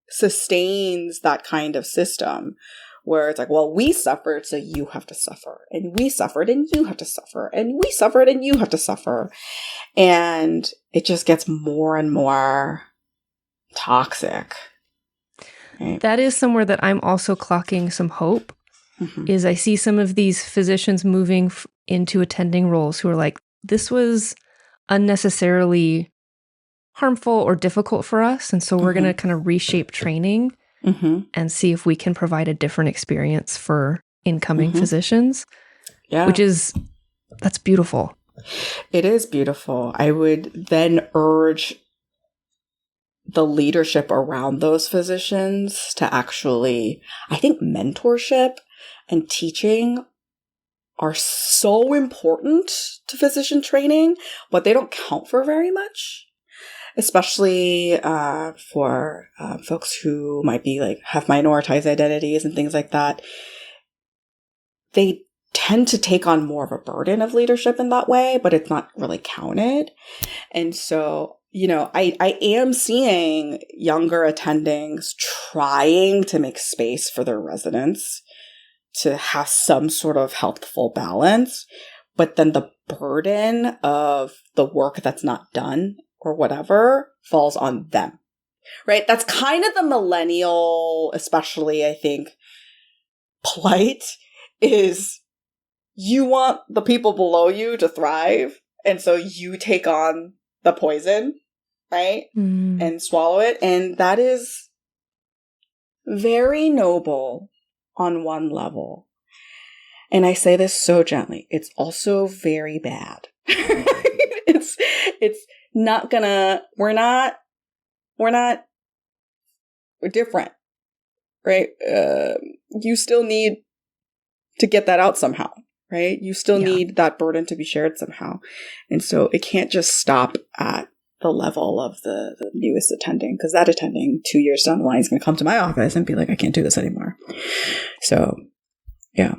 sustains that kind of system where it's we suffered, so you have to suffer. And we suffered, and you have to suffer. And we suffered, and you have to suffer. And it just gets more and more toxic. Right? That is somewhere that I'm also clocking some hope, is I see some of these physicians moving into attending roles who are this was unnecessarily harmful or difficult for us. And so we're going to kind of reshape training and see if we can provide a different experience for incoming physicians, that's beautiful. It is beautiful. I would then urge the leadership around those physicians to actually, I think mentorship and teaching are so important to physician training, but they don't count for very much. Especially for folks who might be have minoritized identities and things like that. They tend to take on more of a burden of leadership in that way, but it's not really counted. And so, I am seeing younger attendings trying to make space for their residents to have some sort of healthful balance, but then the burden of the work that's not done or whatever falls on them, right? That's kind of the millennial, especially, I think, plight is you want the people below you to thrive. And so you take on the poison, right? And swallow it. And that is very noble on one level. And I say this so gently. It's also very bad. It's not gonna, we're different, right? You still need to get that out somehow, right? You still need that burden to be shared somehow. And so it can't just stop at the level of the newest attending, because that attending 2 years down the line is going to come to my office and be like, I can't do this anymore. So, yeah.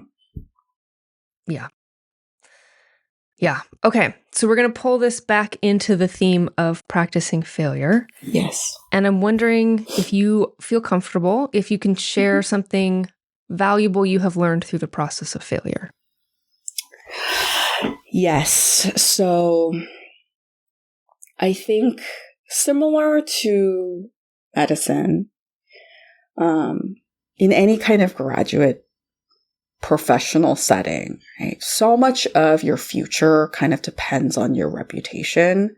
Yeah. Okay. So we're going to pull this back into the theme of practicing failure. Yes. And I'm wondering if you feel comfortable, if you can share something valuable you have learned through the process of failure. Yes. So I think similar to medicine, in any kind of graduate professional setting, right? So much of your future kind of depends on your reputation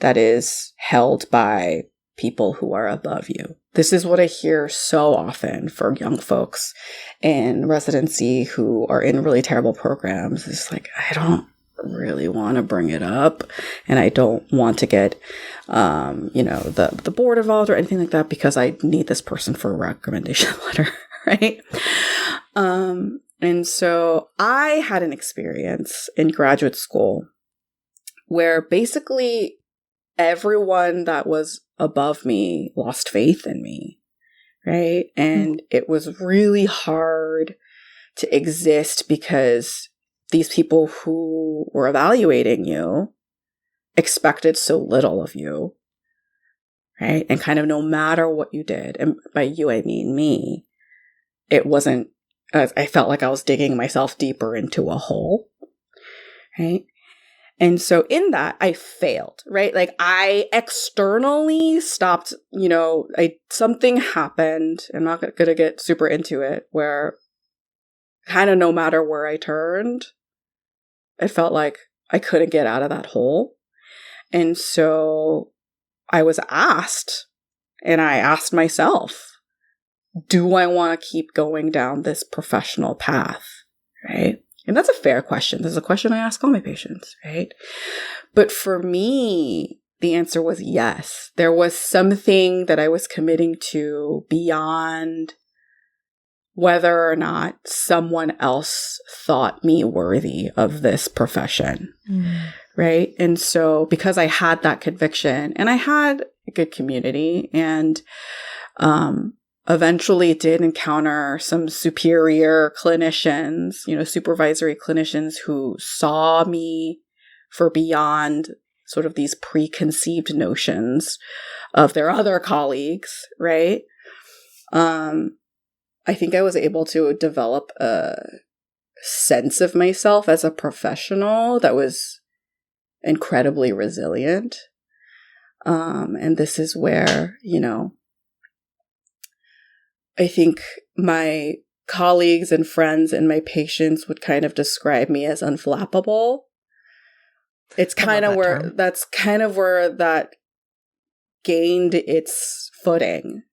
that is held by people who are above you. This is what I hear so often for young folks in residency who are in really terrible programs. It's like, I don't really want to bring it up, and I don't want to get, the board involved or anything like that, because I need this person for a recommendation letter, right? And so I had an experience in graduate school where basically everyone that was above me lost faith in me, right? And it was really hard to exist because these people who were evaluating you expected so little of you, right? And kind of no matter what you did, and by you I mean me, it wasn't, I felt like I was digging myself deeper into a hole, right? And so in that, I failed, right? Like I externally stopped, something happened. I'm not going to get super into it, where kind of no matter where I turned, it felt like I couldn't get out of that hole. And so I was asked, and I asked myself, do I want to keep going down this professional path, right? And that's a fair question. This is a question I ask all my patients, right? But for me, the answer was yes. There was something that I was committing to beyond whether or not someone else thought me worthy of this profession, right? And so because I had that conviction, and I had a good community, and eventually did encounter some superior clinicians, supervisory clinicians who saw me for beyond sort of these preconceived notions of their other colleagues, right? I think I was able to develop a sense of myself as a professional that was incredibly resilient. And this is where, I think my colleagues and friends and my patients would kind of describe me as unflappable. It's kind of where term. That's kind of where that gained its footing.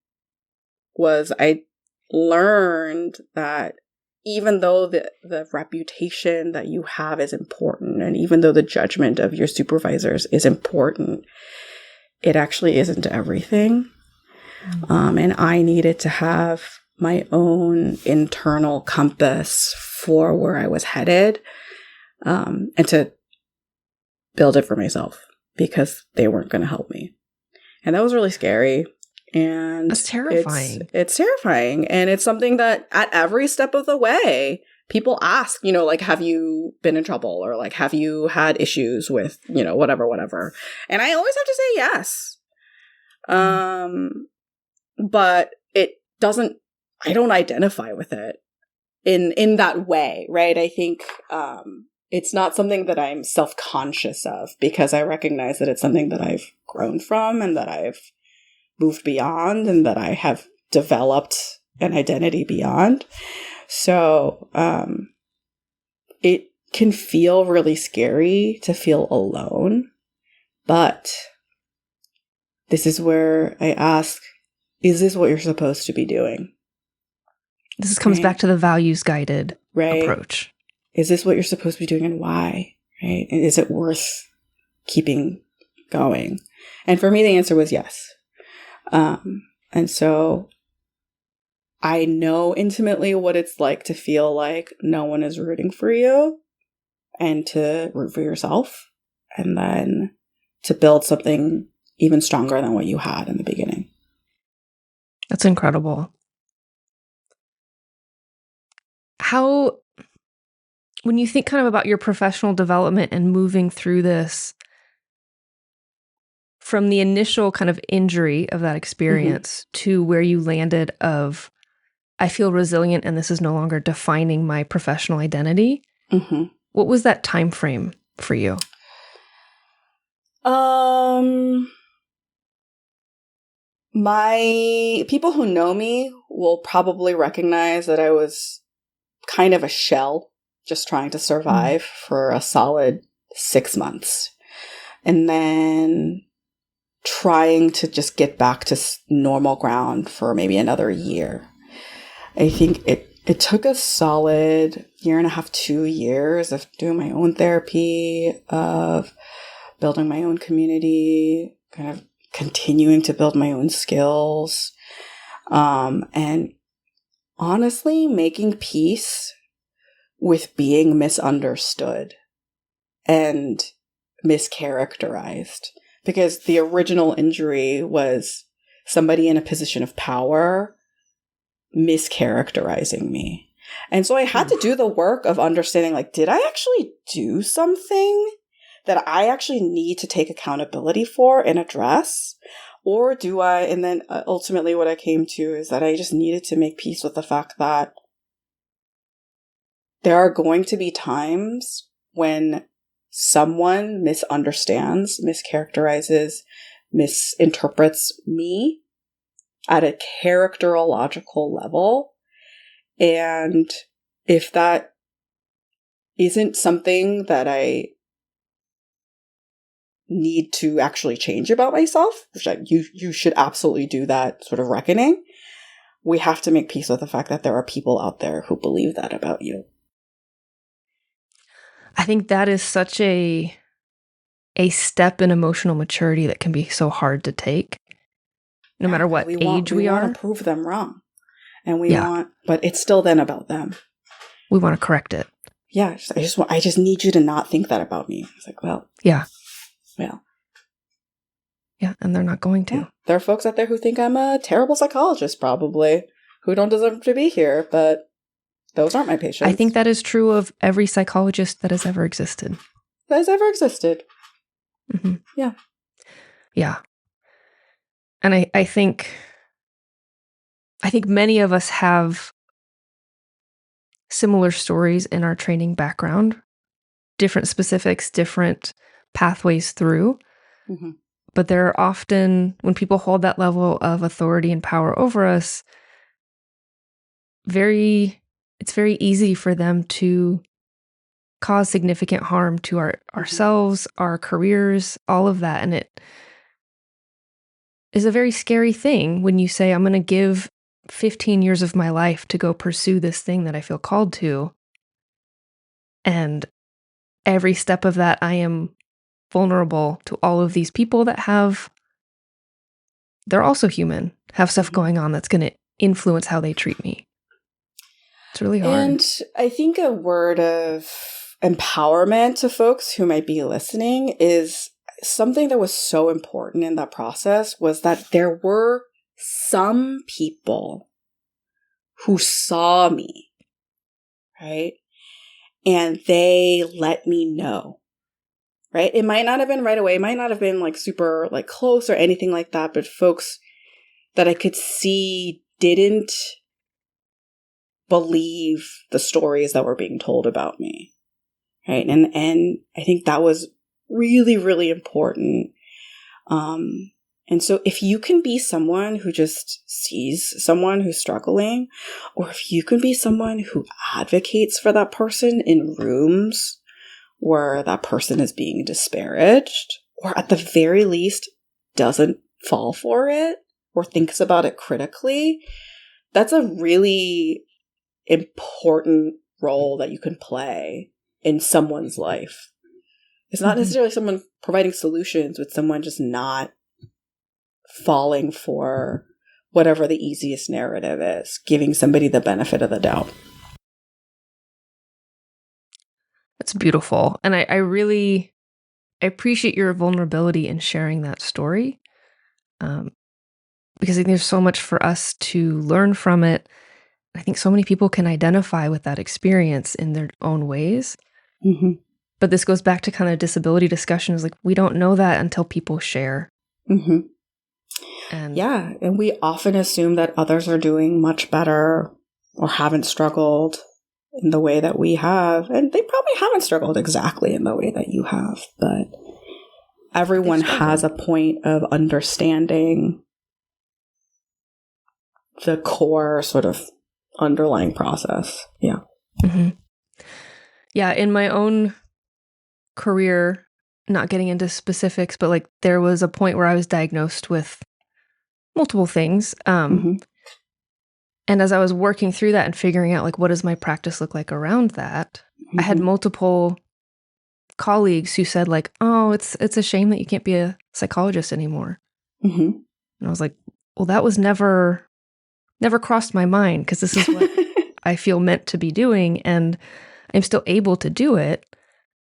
Was I learned that even though the reputation that you have is important, and even though the judgment of your supervisors is important, it actually isn't everything. And I needed to have my own internal compass for where I was headed, and to build it for myself, because they weren't going to help me. And that was really scary. And that's terrifying. It's terrifying. And it's something that at every step of the way, people ask, have you been in trouble? Or have you had issues with, whatever. And I always have to say yes. But I don't identify with it in that way, right? I think it's not something that I'm self-conscious of, because I recognize that it's something that I've grown from, and that I've moved beyond, and that I have developed an identity beyond. So it can feel really scary to feel alone, but this is where I ask, is this what you're supposed to be doing? This comes back to the values-guided approach. Is this what you're supposed to be doing, and why? Right? And is it worth keeping going? And for me, the answer was yes. And so I know intimately what it's like to feel like no one is rooting for you and to root for yourself and then to build something even stronger than what you had in the beginning. That's incredible. How, when you think kind of about your professional development and moving through this, from the initial kind of injury of that experience to where you landed of, I feel resilient and this is no longer defining my professional identity. What was that time frame for you? My people who know me will probably recognize that I was kind of a shell, just trying to survive for a solid 6 months. And then trying to just get back to normal ground for maybe another year. I think it took a solid 1.5, 2 years of doing my own therapy, of building my own community, kind of continuing to build my own skills, and honestly making peace with being misunderstood and mischaracterized. Because the original injury was somebody in a position of power mischaracterizing me. And so I had to do the work of understanding, like, did I actually do something that I actually need to take accountability for and address? Or do I, and then ultimately what I came to is that I just needed to make peace with the fact that there are going to be times when someone misunderstands, mischaracterizes, misinterprets me at a characterological level. And if that isn't something that I need to actually change about myself, which you should absolutely do that sort of reckoning, we have to make peace with the fact that there are people out there who believe that about you. I think that is such a step in emotional maturity that can be so hard to take, no matter what age we are. We want to prove them wrong. And we want, but it's still then about them. We want to correct it. Yeah. I just need you to not think that about me. It's like, well. Yeah. Well. Yeah. And they're not going to. Yeah. There are folks out there who think I'm a terrible psychologist, probably, who don't deserve to be here, but those aren't my patients. I think that is true of every psychologist that has ever existed. That has ever existed. Mm-hmm. Yeah. Yeah. And I think many of us have similar stories in our training background, different specifics, different pathways through. Mm-hmm. But there are often, when people hold that level of authority and power over us, it's very easy for them to cause significant harm to ourselves, our careers, all of that. And it is a very scary thing when you say, I'm going to give 15 years of my life to go pursue this thing that I feel called to. And every step of that, I am vulnerable to all of these people that they're also human, have stuff going on that's going to influence how they treat me. It's really hard. And I think a word of empowerment to folks who might be listening is something that was so important in that process was that there were some people who saw me, right? And they let me know, right? It might not have been right away. It might not have been like super like close or anything like that, but folks that I could see didn't believe the stories that were being told about me, right? And I think that was really, really important. And so if you can be someone who just sees someone who's struggling, or if you can be someone who advocates for that person in rooms where that person is being disparaged, or at the very least doesn't fall for it or thinks about it critically, that's a really important role that you can play in someone's life. It's not necessarily someone providing solutions, but someone just not falling for whatever the easiest narrative is, giving somebody the benefit of the doubt. That's beautiful. And I really appreciate your vulnerability in sharing that story, because I think there's so much for us to learn from it. I think so many people can identify with that experience in their own ways. Mm-hmm. But this goes back to kind of disability discussions. Like, we don't know that until people share. Mm-hmm. And we often assume that others are doing much better or haven't struggled in the way that we have. And they probably haven't struggled exactly in the way that you have. But everyone has a point of understanding the core sort of underlying process. Yeah. Mm-hmm. Yeah. In my own career, not getting into specifics, but like there was a point where I was diagnosed with multiple things. Mm-hmm. And as I was working through that and figuring out like, what does my practice look like around that? Mm-hmm. I had multiple colleagues who said like, oh, it's a shame that you can't be a psychologist anymore. Mm-hmm. And I was like, well, that was never crossed my mind, because this is what I feel meant to be doing. And I'm still able to do it.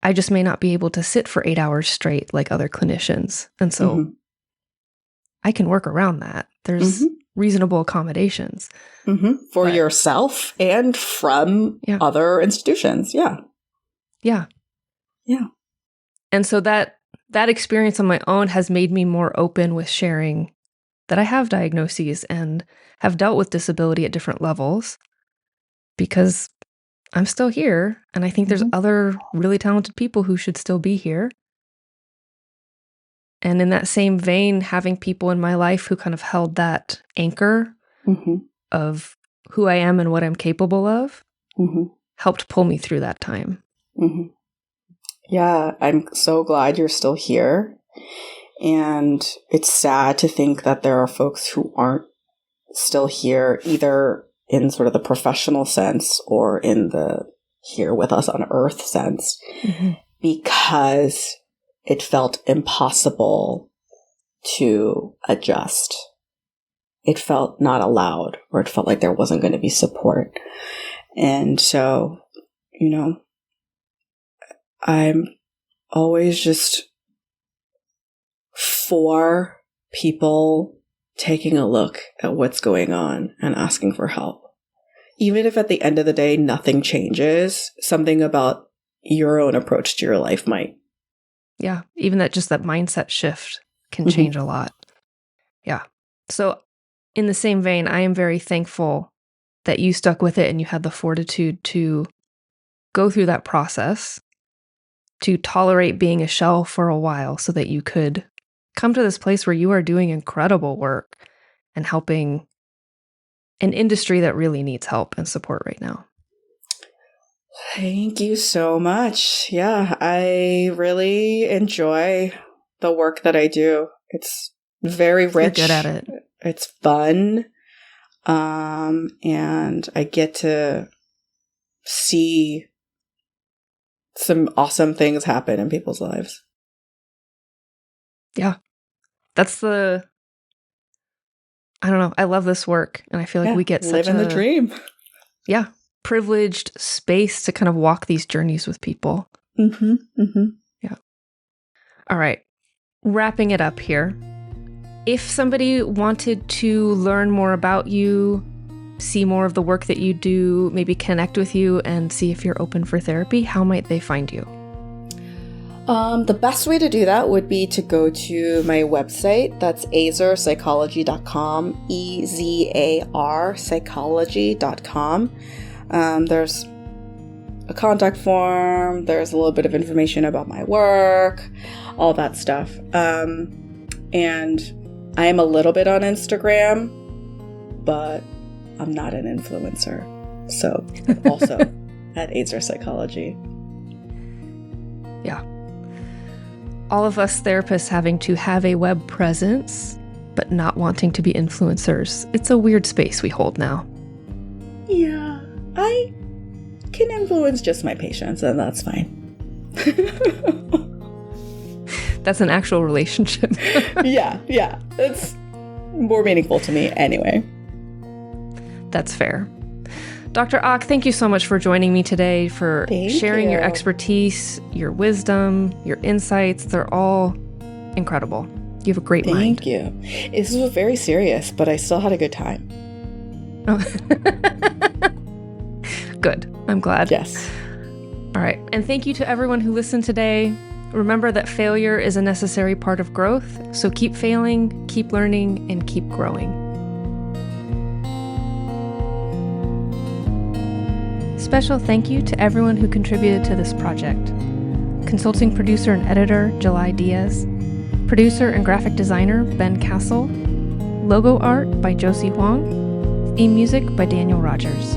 I just may not be able to sit for 8 hours straight like other clinicians. And so Mm-hmm. I can work around that. There's Mm-hmm. reasonable accommodations. Mm-hmm. For yourself and from other institutions. Yeah. Yeah. Yeah. And so that experience on my own has made me more open with sharing that I have diagnoses and have dealt with disability at different levels, because I'm still here. And I think there's other really talented people who should still be here. And in that same vein, having people in my life who kind of held that anchor of who I am and what I'm capable of helped pull me through that time. Mm-hmm. Yeah, I'm so glad you're still here. And it's sad to think that there are folks who aren't still here, either in sort of the professional sense or in the here with us on earth sense, because it felt impossible to adjust. It felt not allowed, or it felt like there wasn't going to be support. And so, I'm always just for people taking a look at what's going on and asking for help. Even if at the end of the day, nothing changes, something about your own approach to your life might. Yeah. Even that mindset shift can change a lot. Yeah. So in the same vein, I am very thankful that you stuck with it and you had the fortitude to go through that process, to tolerate being a shell for a while so that you could come to this place where you are doing incredible work and helping an industry that really needs help and support right now. Thank you so much. Yeah, I really enjoy the work that I do. It's very rich. You're good at it. It's fun. And I get to see some awesome things happen in people's lives. Yeah. That's I don't know. I love this work, and I feel like we get such living the dream. Yeah. Privileged space to kind of walk these journeys with people. Yeah. All right. Wrapping it up here. If somebody wanted to learn more about you, see more of the work that you do, maybe connect with you and see if you're open for therapy, how might they find you? The best way to do that would be to go to my website. That's ezarspsychology.com, EZAR psychology.com. There's a contact form. There's a little bit of information about my work, all that stuff. And I am a little bit on Instagram, but I'm not an influencer. So also at Ezar Psychology. Yeah. All of us therapists having to have a web presence, but not wanting to be influencers. It's a weird space we hold now. Yeah, I can influence just my patients, and that's fine. That's an actual relationship. Yeah. more meaningful to me anyway. That's fair. Dr. Ock, thank you so much for joining me today, for sharing your expertise, your wisdom, your insights. They're all incredible. You have a great mind. Thank you. This was very serious, but I still had a good time. Oh. Good. I'm glad. Yes. All right. And thank you to everyone who listened today. Remember that failure is a necessary part of growth, so keep failing, keep learning, and keep growing. Special thank you to everyone who contributed to this project. Consulting producer and editor, July Diaz. Producer and graphic designer, Ben Castle. Logo art by Josie Huang. Theme music by Daniel Rogers.